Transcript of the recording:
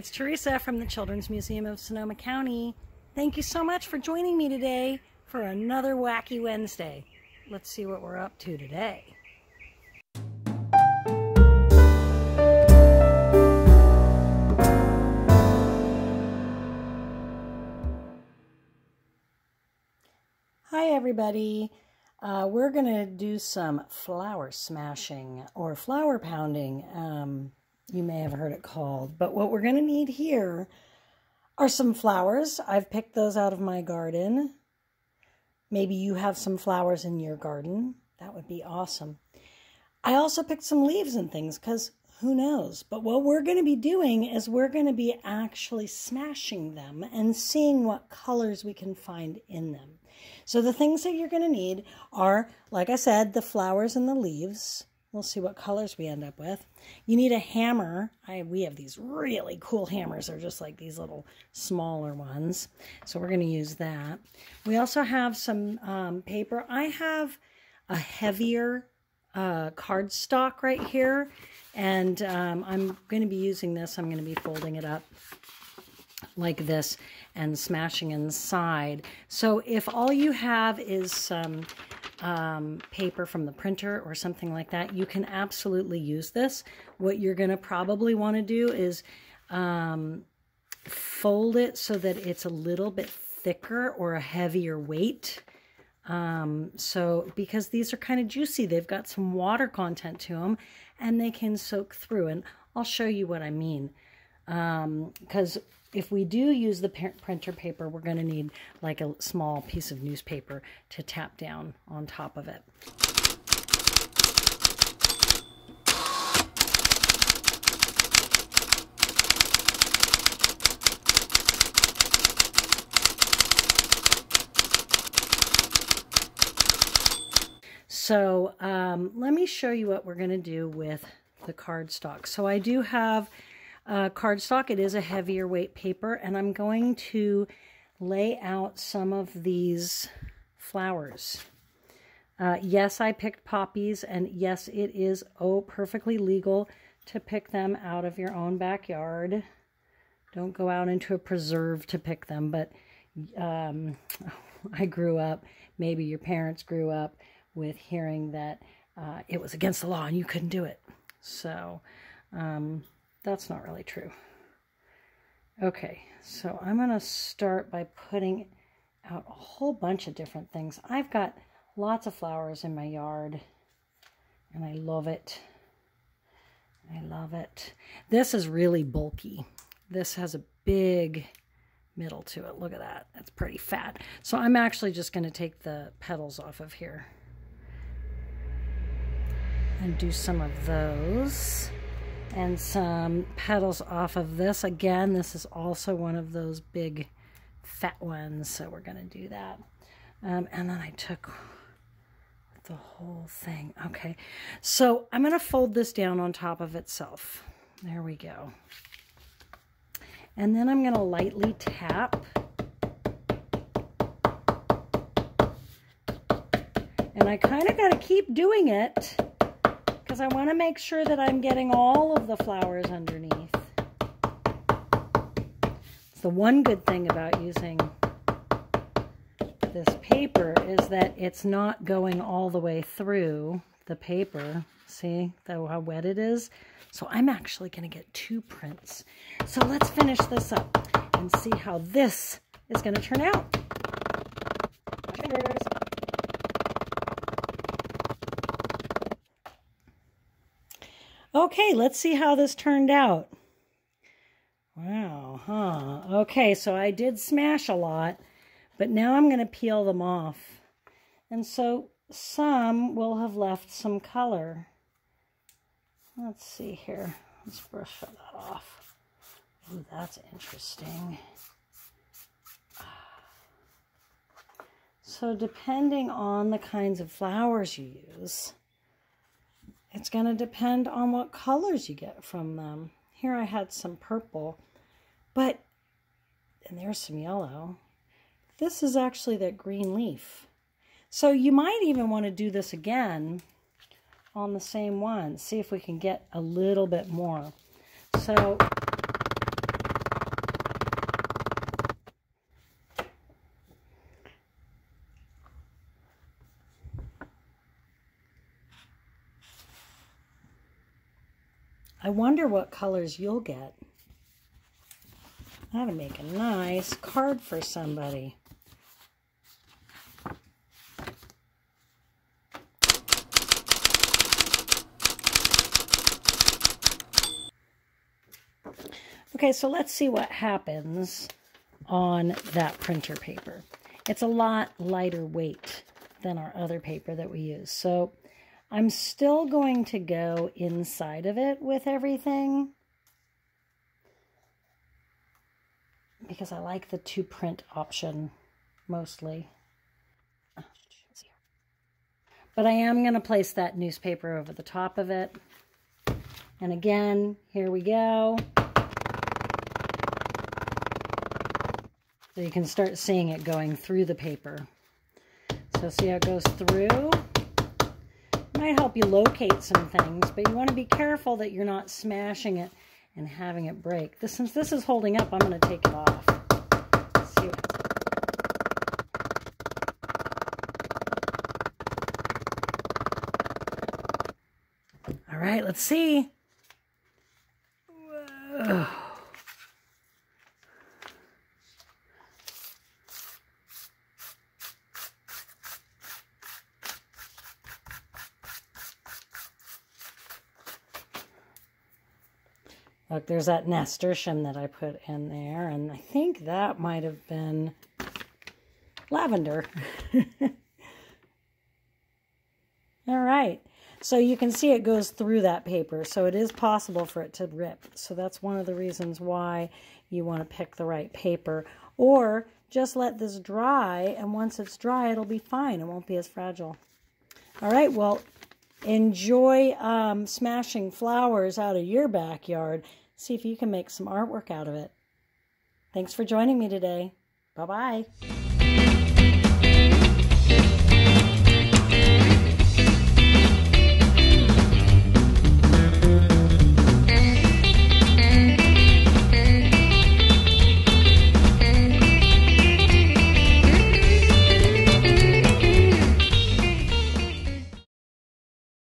It's Theresa from the Children's Museum of Sonoma County. Thank you so much for joining me today for another Wacky Wednesday. Let's see what we're up to today. Hi everybody. We're going to do some flower smashing or flower pounding. You may have heard it called. But what we're going to need here are some flowers. I've picked those out of my garden. Maybe you have some flowers in your garden. That would be awesome. I also picked some leaves and things because who knows? But what we're going to be doing is we're going to be actually smashing them and seeing what colors we can find in them. So the things that you're going to need are, like I said, the flowers and the leaves. We'll see what colors we end up with. You need a hammer. We have these really cool hammers. They're just like these little smaller ones. So we're going to use that. We also have some paper. I have a heavier cardstock right here. And I'm going to be using this. I'm going to be folding it up like this and smashing inside. So if all you have is some paper from the printer or something like that, you can absolutely use this. What you're going to probably want to do is fold it so that it's a little bit thicker or a heavier weight. Because these are kind of juicy, they've got some water content to them and they can soak through. And I'll show you what I mean. Because if we do use the printer paper, we're going to need like a small piece of newspaper to tap down on top of it. So let me show you what we're going to do with the cardstock. So I do have cardstock. It is a heavier weight paper, and I'm going to lay out some of these flowers. Yes, I picked poppies, and yes, it is perfectly legal to pick them out of your own backyard. Don't go out into a preserve to pick them, but I grew up, maybe your parents grew up with hearing that it was against the law and you couldn't do it. So that's not really true. Okay, so I'm going to start by putting out a whole bunch of different things. I've got lots of flowers in my yard, and I love it. I love it. This is really bulky. This has a big middle to it. Look at that. That's pretty fat. So I'm actually just going to take the petals off of here and do some of those. And some petals off of this. Again, this is also one of those big fat ones, so we're going to do that. And then I took the whole thing. Okay, so I'm going to fold this down on top of itself. There we go. And then I'm going to lightly tap. And I kind of got to keep doing it, because I want to make sure that I'm getting all of the flowers underneath. It's the one good thing about using this paper is that it's not going all the way through the paper. See how wet it is? So I'm actually going to get 2 prints. So let's finish this up and see how this is going to turn out. Okay, let's see how this turned out. Wow, huh? Okay, so I did smash a lot, but now I'm going to peel them off. And so some will have left some color. Let's see here. Let's brush that off. Ooh, that's interesting. So depending on the kinds of flowers you use, it's going to depend on what colors you get from them. Here I had some purple, and there's some yellow. This is actually that green leaf. So you might even want to do this again on the same one. See if we can get a little bit more. So I wonder what colors you'll get. That'll make a nice card for somebody. Okay, so let's see what happens on that printer paper. It's a lot lighter weight than our other paper that we use. So I'm still going to go inside of it with everything because I like the 2-print option mostly. But I am going to place that newspaper over the top of it. And again, here we go. So you can start seeing it going through the paper. So see how it goes through? It might help you locate some things, but you want to be careful that you're not smashing it and having it break. Since this is holding up, I'm going to take it off. Let's see All right, let's see. Whoa. Look, there's that nasturtium that I put in there, and I think that might have been lavender. All right, so you can see it goes through that paper, so it is possible for it to rip. So that's one of the reasons why you want to pick the right paper, or just let this dry, and once it's dry, it'll be fine. It won't be as fragile. All right, well, enjoy smashing flowers out of your backyard. See if you can make some artwork out of it. Thanks for joining me today. Bye-bye.